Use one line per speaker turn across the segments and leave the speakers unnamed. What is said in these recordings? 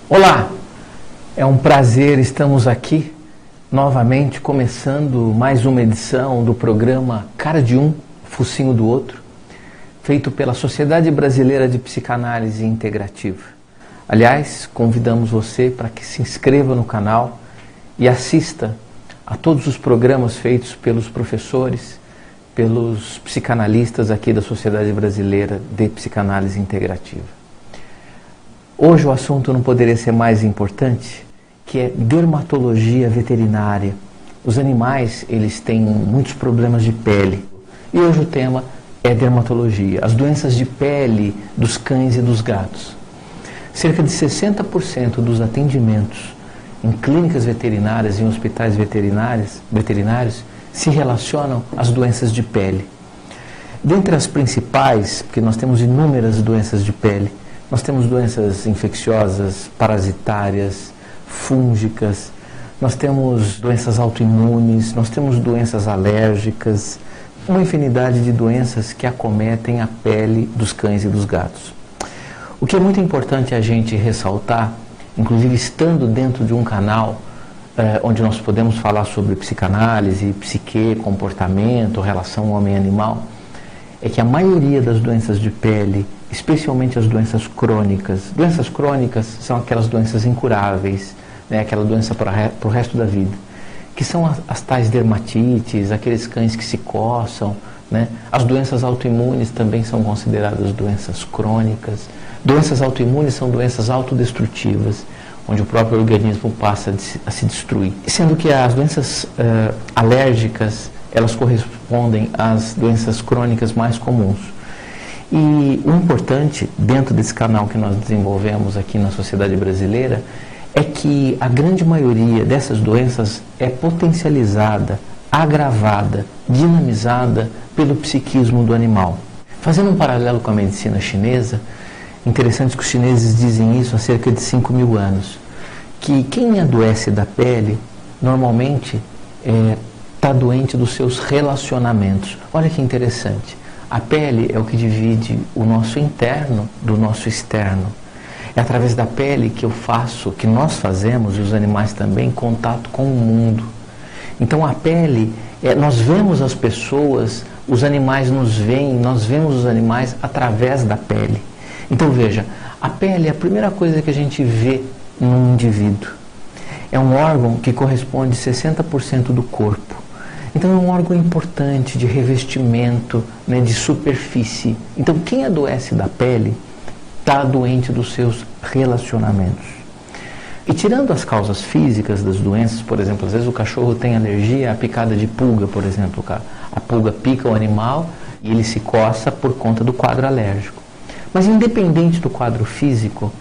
Olá, é um prazer, estamos aqui novamente começando mais uma edição do programa Cara de Um, Focinho do Outro, feito pela Sociedade Brasileira de Psicanálise Integrativa. Aliás, convidamos você para que se inscreva no canal e assista a todos os programas feitos pelos professores, pelos psicanalistas aqui da Sociedade Brasileira de Psicanálise Integrativa. Hoje o assunto não poderia ser mais importante, que é dermatologia veterinária. Os animais, eles têm muitos problemas de pele. E hoje o tema é dermatologia, as doenças de pele dos cães e dos gatos. Cerca de 60% dos atendimentos em clínicas veterinárias e em hospitais veterinários se relacionam às doenças de pele. Dentre as principais, porque nós temos inúmeras doenças de pele, nós temos doenças infecciosas, parasitárias, fúngicas, nós temos doenças autoimunes, nós temos doenças alérgicas, uma infinidade de doenças que acometem a pele dos cães e dos gatos. O que é muito importante a gente ressaltar, inclusive estando dentro de um canal onde nós podemos falar sobre psicanálise, psique, comportamento, relação homem-animal, é que a maioria das doenças de pele, especialmente as doenças crônicas são aquelas doenças incuráveis, né, aquela doença para o resto da vida, que são as tais dermatites, aqueles cães que se coçam, né? As doenças autoimunes também são consideradas doenças crônicas. Doenças autoimunes são doenças autodestrutivas, onde o próprio organismo passa a se destruir. Sendo que as doenças alérgicas, elas correspondem às doenças crônicas mais comuns. E o importante, dentro desse canal que nós desenvolvemos aqui na Sociedade Brasileira, é que a grande maioria dessas doenças é potencializada, agravada, dinamizada pelo psiquismo do animal. Fazendo um paralelo com a medicina chinesa, interessante que os chineses dizem isso há cerca de 5.000 anos, que quem adoece da pele, normalmente está doente dos seus relacionamentos. Olha que interessante, a pele é o que divide o nosso interno do nosso externo. É através da pele que nós fazemos, e os animais também, contato com o mundo. Então a pele, nós vemos as pessoas, os animais nos veem, nós vemos os animais através da pele. Então veja, a pele é a primeira coisa que a gente vê num indivíduo. É um órgão que corresponde a 60% do corpo. Então é um órgão importante de revestimento, né, de superfície. Então quem adoece da pele está doente dos seus relacionamentos. E tirando as causas físicas das doenças, por exemplo, às vezes o cachorro tem alergia à picada de pulga, por exemplo. A pulga pica o animal e ele se coça por conta do quadro alérgico. Mas independente do quadro físico,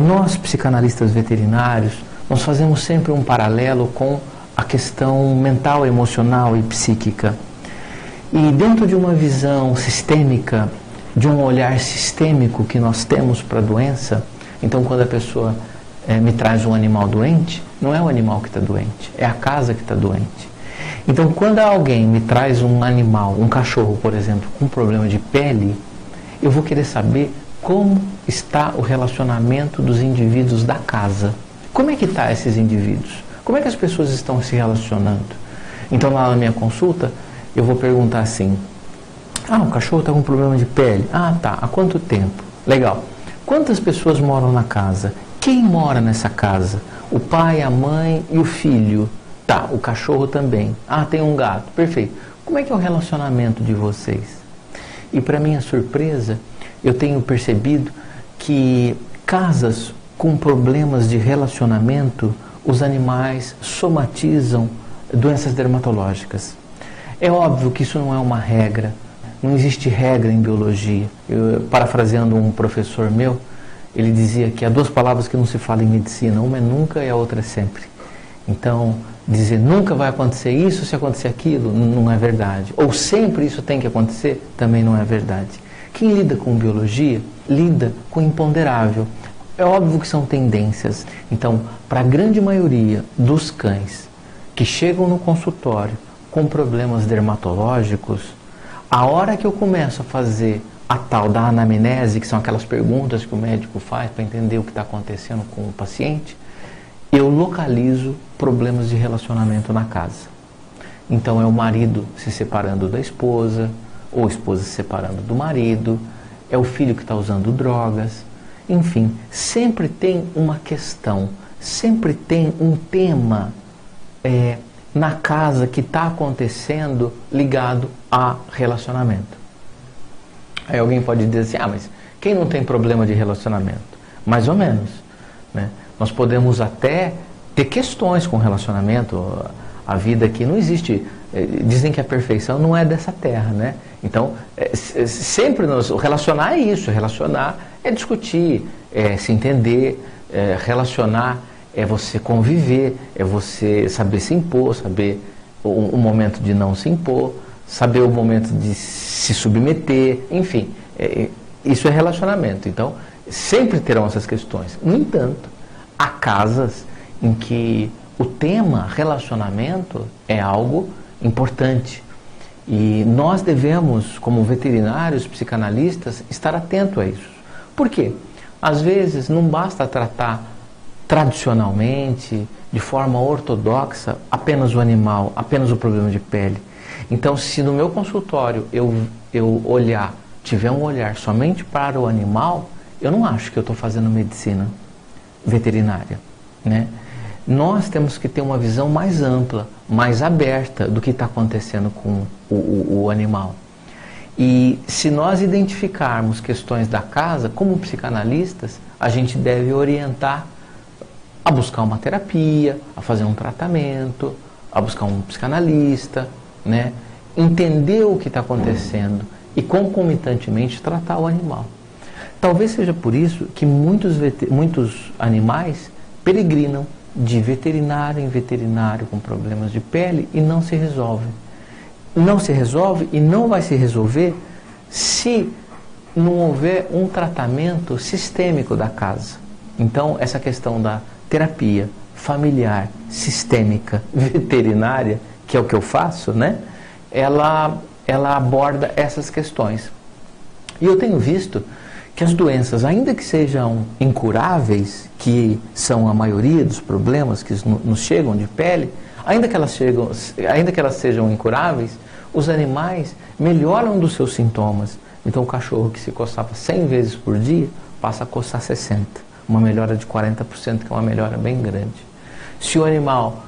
nós psicanalistas veterinários, nós fazemos sempre um paralelo com a questão mental, emocional e psíquica. E dentro de uma visão sistêmica, de um olhar sistêmico que nós temos para a doença, então quando a pessoa me traz um animal doente, não é o animal que está doente, é a casa que está doente. Então quando alguém me traz um animal, um cachorro, por exemplo, com problema de pele, eu vou querer saber como está o relacionamento dos indivíduos da casa. Como é que estão esses indivíduos? Como é que as pessoas estão se relacionando? Então lá na minha consulta, eu vou perguntar assim: o cachorro está com problema de pele. Tá. Há quanto tempo? Legal. Quantas pessoas moram na casa? Quem mora nessa casa? O pai, a mãe e o filho. Tá, o cachorro também. Tem um gato. Perfeito. Como é que é o relacionamento de vocês? E para minha surpresa, eu tenho percebido que casas com problemas de relacionamento, os animais somatizam doenças dermatológicas. É óbvio que isso não é uma regra, não existe regra em biologia. Parafraseando um professor meu, ele dizia que há duas palavras que não se fala em medicina, uma é nunca e a outra é sempre. Então, dizer nunca vai acontecer isso, se acontecer aquilo, não é verdade. Ou sempre isso tem que acontecer, também não é verdade. Quem lida com biologia, lida com o imponderável. É óbvio que são tendências. Então, para a grande maioria dos cães que chegam no consultório com problemas dermatológicos, a hora que eu começo a fazer a tal da anamnese, que são aquelas perguntas que o médico faz para entender o que está acontecendo com o paciente, eu localizo problemas de relacionamento na casa. Então é o marido se separando da esposa, ou a esposa se separando do marido, é o filho que está usando drogas, enfim, sempre tem uma questão, sempre tem um tema na casa que está acontecendo ligado a relacionamento. Aí alguém pode dizer assim, mas quem não tem problema de relacionamento? Mais ou menos, né? Nós podemos até ter questões com relacionamento. A vida aqui não existe. Dizem que a perfeição não é dessa terra, né? Então, sempre relacionar é isso. Relacionar é discutir, é se entender. Relacionar é você conviver, é você saber se impor, saber o momento de não se impor, saber o momento de se submeter, enfim. Isso é relacionamento. Então, sempre terão essas questões. No entanto, há casas em que o tema relacionamento é algo importante. E nós devemos, como veterinários, psicanalistas, estar atentos a isso. Por quê? Às vezes não basta tratar tradicionalmente, de forma ortodoxa, apenas o animal, apenas o problema de pele. Então, se no meu consultório eu tiver um olhar somente para o animal, eu não acho que eu estou fazendo medicina veterinária, né? Nós temos que ter uma visão mais ampla, mais aberta do que está acontecendo com o animal. E se nós identificarmos questões da casa, como psicanalistas, a gente deve orientar a buscar uma terapia, a fazer um tratamento, a buscar um psicanalista, né? Entender o que está acontecendo e concomitantemente tratar o animal. Talvez seja por isso que muitos animais peregrinam de veterinário em veterinário com problemas de pele e não se resolvem. Não se resolve e não vai se resolver se não houver um tratamento sistêmico da casa. Então, essa questão da terapia familiar, sistêmica, veterinária, que é o que eu faço, né? Ela aborda essas questões. E eu tenho visto que as doenças, ainda que sejam incuráveis, que são a maioria dos problemas que nos chegam de pele, ainda que elas sejam incuráveis, os animais melhoram dos seus sintomas. Então o cachorro que se coçava 100 vezes por dia, passa a coçar 60. Uma melhora de 40%, que é uma melhora bem grande. Se o animal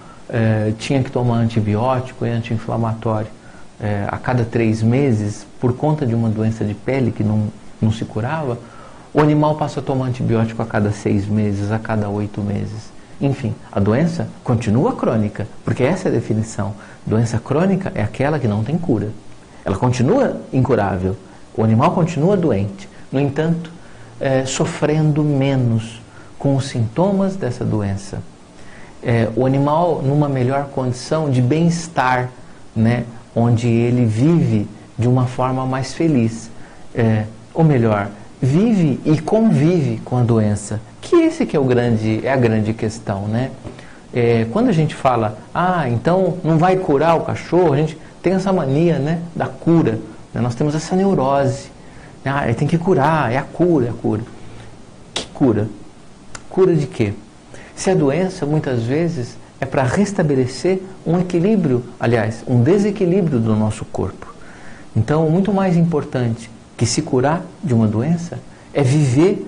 tinha que tomar antibiótico e anti-inflamatório a cada 3 meses, por conta de uma doença de pele que não se curava, o animal passa a tomar antibiótico a cada 6 meses, a cada 8 meses. Enfim, a doença continua crônica, porque essa é a definição. Doença crônica é aquela que não tem cura. Ela continua incurável, o animal continua doente. No entanto, sofrendo menos com os sintomas dessa doença. O animal numa melhor condição de bem-estar, né, onde ele vive de uma forma mais feliz. Ou melhor, vive e convive com a doença, que esse que é a grande questão, né? Quando a gente fala, então não vai curar o cachorro, a gente tem essa mania, né, da cura, né? Nós temos essa neurose, ele tem que curar, é a cura. Que cura? Cura de quê? Se a doença, muitas vezes, é para restabelecer um equilíbrio, aliás, um desequilíbrio do nosso corpo. Então, muito mais importante que se curar de uma doença é viver,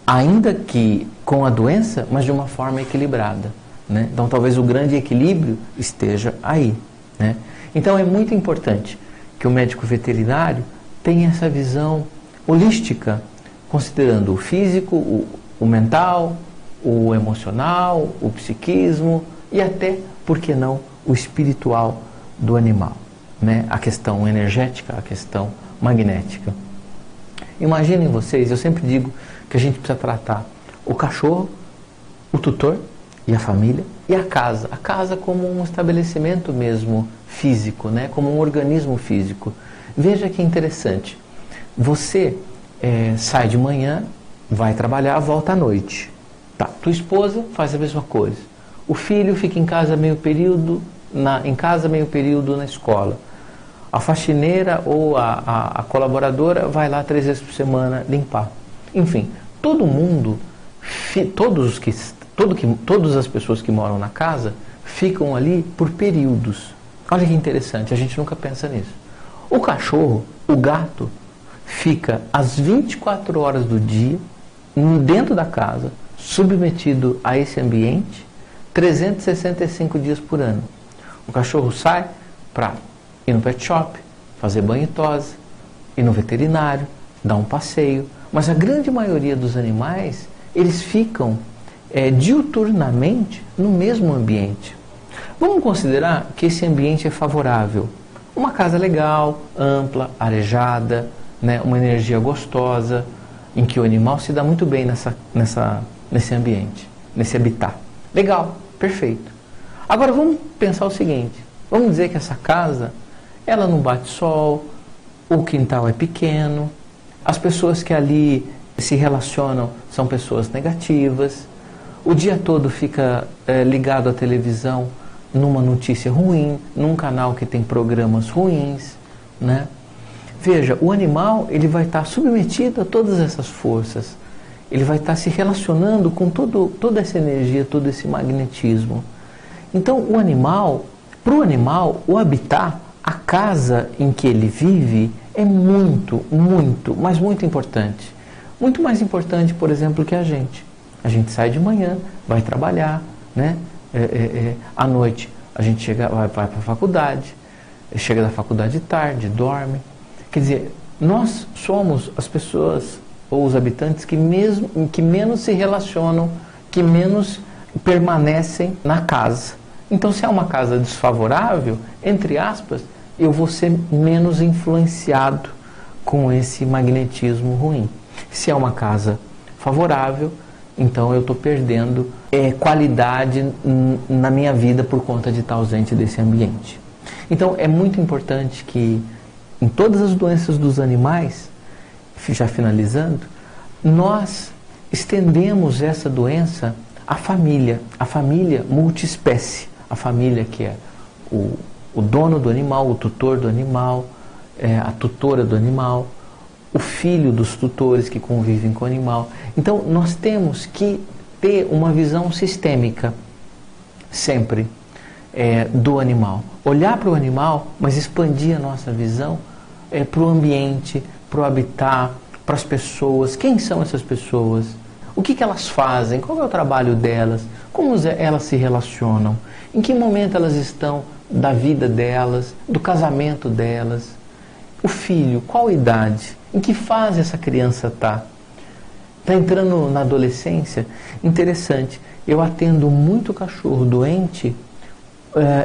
ainda que com a doença, mas de uma forma equilibrada, né? Então talvez o grande equilíbrio esteja aí, né? Então é muito importante que o médico veterinário tenha essa visão holística, considerando o físico, o mental, o emocional, o psiquismo e até, por que não, o espiritual do animal, né? A questão energética, a questão magnética. Imaginem vocês, eu sempre digo que a gente precisa tratar o cachorro, o tutor e a família e a casa como um estabelecimento mesmo físico, né? Como um organismo físico. Veja que interessante, você sai de manhã, vai trabalhar, volta à noite. Tua esposa faz a mesma coisa. O filho fica em casa meio período, meio período na escola. A faxineira ou a colaboradora vai lá 3 vezes por semana limpar. Enfim, todo mundo, todas as pessoas que moram na casa ficam ali por períodos. Olha que interessante, a gente nunca pensa nisso. O cachorro, o gato, fica às 24 horas do dia, dentro da casa, submetido a esse ambiente, 365 dias por ano. O cachorro sai para ir no pet shop, fazer banho e tosa, ir no veterinário, dar um passeio. Mas a grande maioria dos animais, eles ficam diuturnamente no mesmo ambiente. Vamos considerar que esse ambiente é favorável. Uma casa legal, ampla, arejada, né, uma energia gostosa, em que o animal se dá muito bem nesse ambiente, nesse habitat. Legal, perfeito. Agora vamos pensar o seguinte, vamos dizer que essa casa, ela não bate sol, o quintal é pequeno, as pessoas que ali se relacionam são pessoas negativas, o dia todo fica ligado à televisão numa notícia ruim, num canal que tem programas ruins, né? Veja, o animal ele vai estar submetido a todas essas forças, ele vai estar se relacionando com toda essa energia, todo esse magnetismo. Então, para o animal, o habitat, a casa em que ele vive, é muito, muito, mas muito importante. Muito mais importante, por exemplo, que a gente. A gente sai de manhã, vai trabalhar, né? À noite a gente vai para a faculdade, chega da faculdade tarde, dorme. Quer dizer, nós somos as pessoas ou os habitantes que menos se relacionam, que menos permanecem na casa. Então, se é uma casa desfavorável, entre aspas, eu vou ser menos influenciado com esse magnetismo ruim. Se é uma casa favorável, então eu estou perdendo qualidade na minha vida por conta de estar ausente desse ambiente. Então, é muito importante que em todas as doenças dos animais, já finalizando, nós estendemos essa doença à família multiespécie, a família que é o dono do animal, o tutor do animal, a tutora do animal, o filho dos tutores que convivem com o animal. Então, nós temos que ter uma visão sistêmica, sempre, do animal. Olhar para o animal, mas expandir a nossa visão para o ambiente, para o habitat, para as pessoas. Quem são essas pessoas? O que elas fazem? Qual é o trabalho delas? Como elas se relacionam? Em que momento elas estão da vida delas, do casamento delas? O filho, qual idade? Em que fase essa criança está? Está entrando na adolescência? Interessante. Eu atendo muito cachorro doente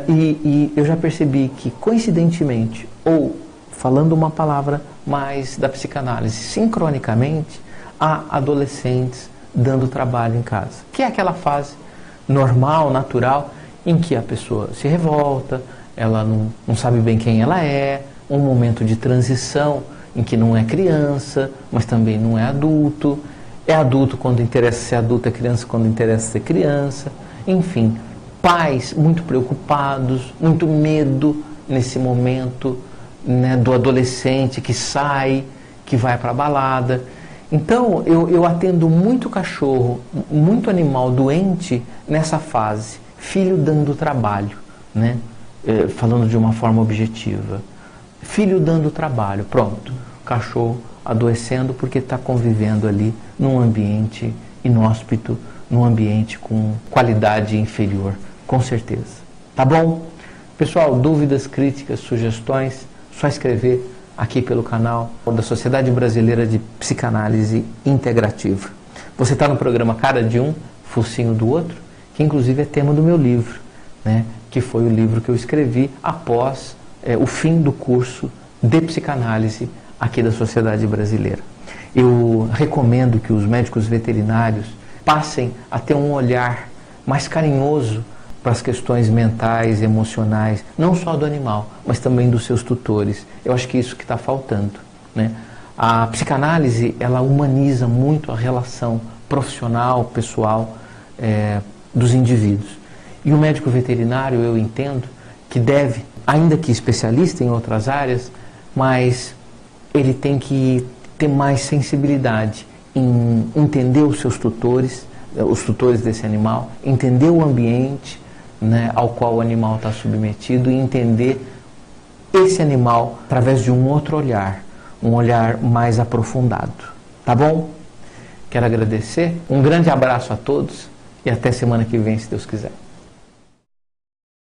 e eu já percebi que, coincidentemente, ou falando uma palavra mais da psicanálise, sincronicamente, há adolescentes dando trabalho em casa. Que é aquela fase normal, natural, em que a pessoa se revolta, ela não sabe bem quem ela é, um momento de transição em que não é criança, mas também não é adulto. É adulto quando interessa ser adulto, é criança quando interessa ser criança. Enfim, pais muito preocupados, muito medo nesse momento, né, do adolescente que sai, que vai para a balada. Então, eu atendo muito cachorro, muito animal doente nessa fase. Filho dando trabalho, né? Falando de uma forma objetiva. Filho dando trabalho, pronto. Cachorro adoecendo porque está convivendo ali num ambiente inóspito, num ambiente com qualidade inferior, com certeza. Tá bom? Pessoal, dúvidas, críticas, sugestões, só escrever aqui pelo canal da Sociedade Brasileira de Psicanálise Integrativa. Você está no programa Cara de Um, Focinho do Outro, que inclusive é tema do meu livro, né? Que foi o livro que eu escrevi após o fim do curso de psicanálise aqui da Sociedade Brasileira. Eu recomendo que os médicos veterinários passem a ter um olhar mais carinhoso para as questões mentais, emocionais, não só do animal, mas também dos seus tutores. Eu acho que isso que está faltando, né? A psicanálise, ela humaniza muito a relação profissional, pessoal dos indivíduos. E o médico veterinário, eu entendo que deve, ainda que especialista em outras áreas, mas ele tem que ter mais sensibilidade em entender os seus tutores, os tutores desse animal, entender o ambiente, né, ao qual o animal está submetido e entender esse animal através de um outro olhar, um olhar mais aprofundado. Tá bom? Quero agradecer, um grande abraço a todos e até semana que vem, se Deus quiser.